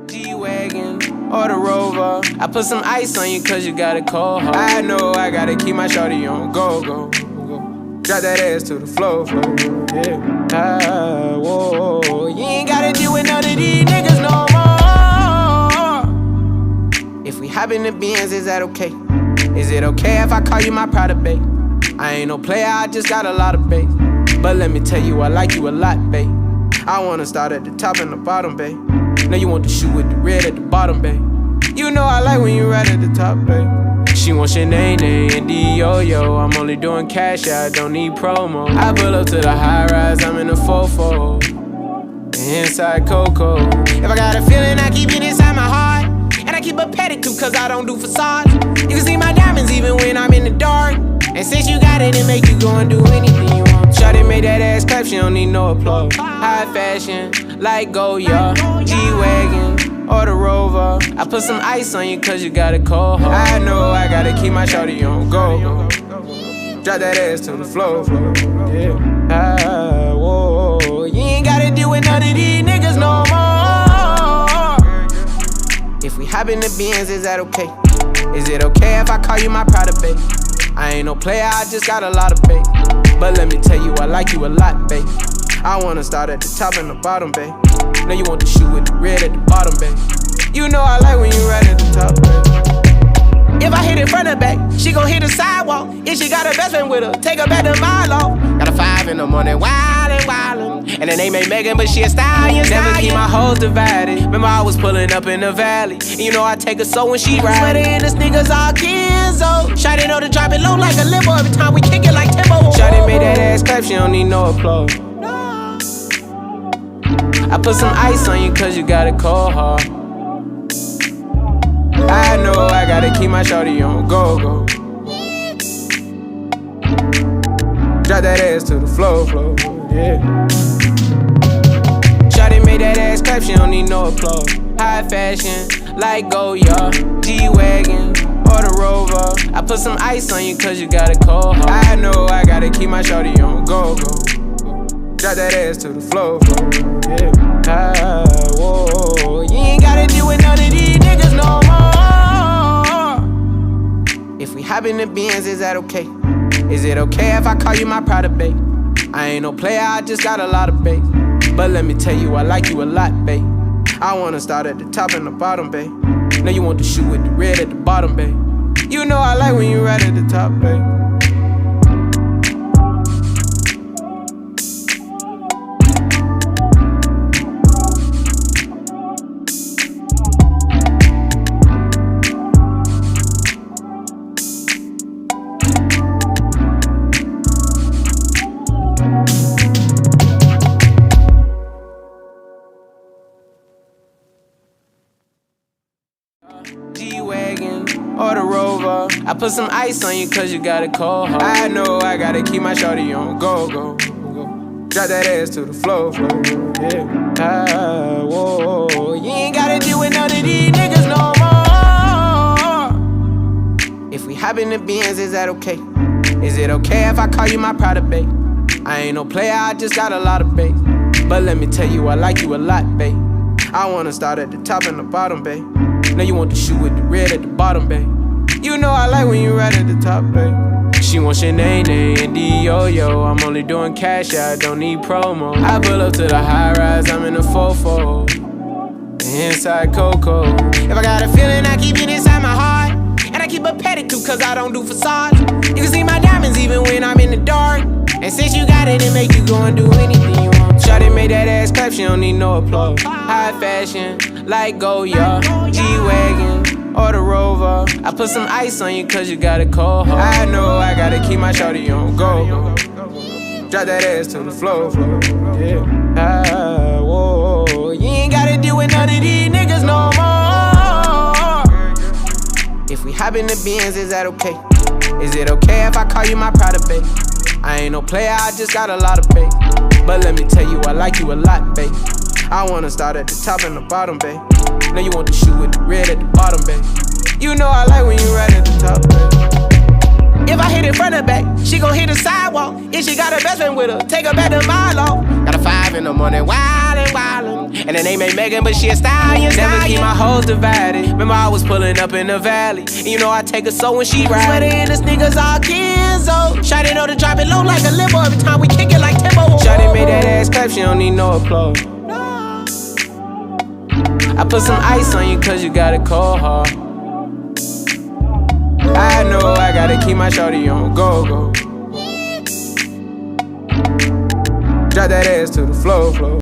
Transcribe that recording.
G-Wagon or the Rover. I put some ice on you cause you got a cold heart. I know I gotta keep my shorty on go. Drop that ass to the floor, yeah. Whoa. You ain't gotta deal with none of these niggas no more. If we hop in the Benz, is that okay? Is it okay if I call you my pride, babe? I ain't no player, I just got a lot of bass. But let me tell you, I like you a lot, babe. I wanna start at the top and the bottom, babe. Now you want the shoe with the red at the bottom, babe. You know I like when you right at the top, babe. She wants your name and D-Yo-Yo. I'm only doing cash, I don't need promo. I pull up to the high rise, I'm in the 4-4. Inside Coco. If I got a feeling, I keep it inside my heart. And I keep a pedicure cause I don't do facades. You can see my diamonds even when I'm in the dark. And since you got it, it make you go and do anything you want. Shawty made that ass clap, she don't need no applause. High fashion, like Goya, G-Wagon or the Rover. I put some ice on you cause you got a cold heart. I know I gotta keep my shawty on go. Drop that ass to the floor, yeah. Whoa. You ain't gotta deal with none of these niggas no more. If we hop in the Benz, is that okay? Is it okay if I call you my pride, babe? I ain't no player, I just got a lot of bass. But let me tell you, I like you a lot, babe. I wanna start at the top and the bottom, babe. Now you want the shoe with the red at the bottom, babe. You know I like when you right at the top, babe. If I hit it front and back, she gon' hit the sidewalk. If she got her best friend with her, take her back to Milo. Got a 5 in the morning, wildin'. And the name ain't Megan, but she a stallion. Never keep my hoes divided. Remember I was pulling up in the valley. And you know I take her so when she ride. Sweater and the sneakers all Kenzo. Shawty know to drop it low like a limo. Every time we kick it like tempo. Shawty made that ass clap, she don't need no applause. I put some ice on you cause you got a cold heart. I know I gotta keep my shawty on go. Drop that ass to the floor, yeah. Shawty made that ass clap, she don't need no applause. High fashion, like Goya, G-Wagon or the Rover. I put some ice on you cause you got a cold heart. I know I gotta keep my shawty on go. Drop that ass to the floor, yeah. Whoa. You ain't gotta deal with none of these niggas no more. If we hop in the Benz, is that okay? Is it okay if I call you my pride, babe? I ain't no player, I just got a lot of bass. But let me tell you, I like you a lot, babe. I wanna start at the top and the bottom, babe. Now you want the shoe with the red at the bottom, babe. You know I like when you right at the top, babe. G-Wagon or the Rover. I put some ice on you cause you got a cold heart. I know I gotta keep my shawty on go. Drop that ass to the floor, yeah. Whoa. You ain't gotta deal with none of these niggas no more. If we hop in the Benz, is that okay? Is it okay if I call you my pride, babe? I ain't no player, I just got a lot of bass. But let me tell you, I like you a lot, babe. I wanna start at the top and the bottom, babe. Now you want the shoe with the red at the bottom, babe. You know I like when you right at the top, babe. She wants your name and D-Yo-Yo. I'm only doing cash, I don't need promo. I pull up to the high rise, I'm in the 4-4. Inside Coco. If I got a feeling, I keep it inside my heart. And I keep a pedicure cause I don't do facades. You can see my diamonds even when I'm in the dark. And since you got it, it make you go and do anything you want. Shawty made that ass clap, she don't need no applause. High fashion, like Goya, G-Wagon or the Rover. I put some ice on you cause you got a cold heart. I know I gotta keep my shawty on go. Drop that ass to the floor, yeah. Whoa. You ain't gotta deal with none of these niggas no more. If we hop in the Benz, is that okay? Is it okay if I call you my pride, babe? I ain't no player, I just got a lot of bass. But let me tell you, I like you a lot, babe. I wanna start at the top and the bottom, babe. Now you want the shoe with the red at the bottom, babe. You know I like when you right at the top, babe. If I hit it front and back, she gon' hit the sidewalk. If she got her best friend with her, take her back to Milo. Got a 5 5 in the morning, wildin'. And her name ain't Megan, but she a stallion. Never keep my hoes divided. Remember I was pulling up in the valley. And you know I take her so when she ride. Sweater in the sneakers all Kenzo. Shawty know to drop it low like a limo every time we kick it like Timbo. Shawty made that ass clap, she don't need no applause. I put some ice on you cause you got a cold heart. I know I gotta keep my shawty on go. Drop that ass to the floor.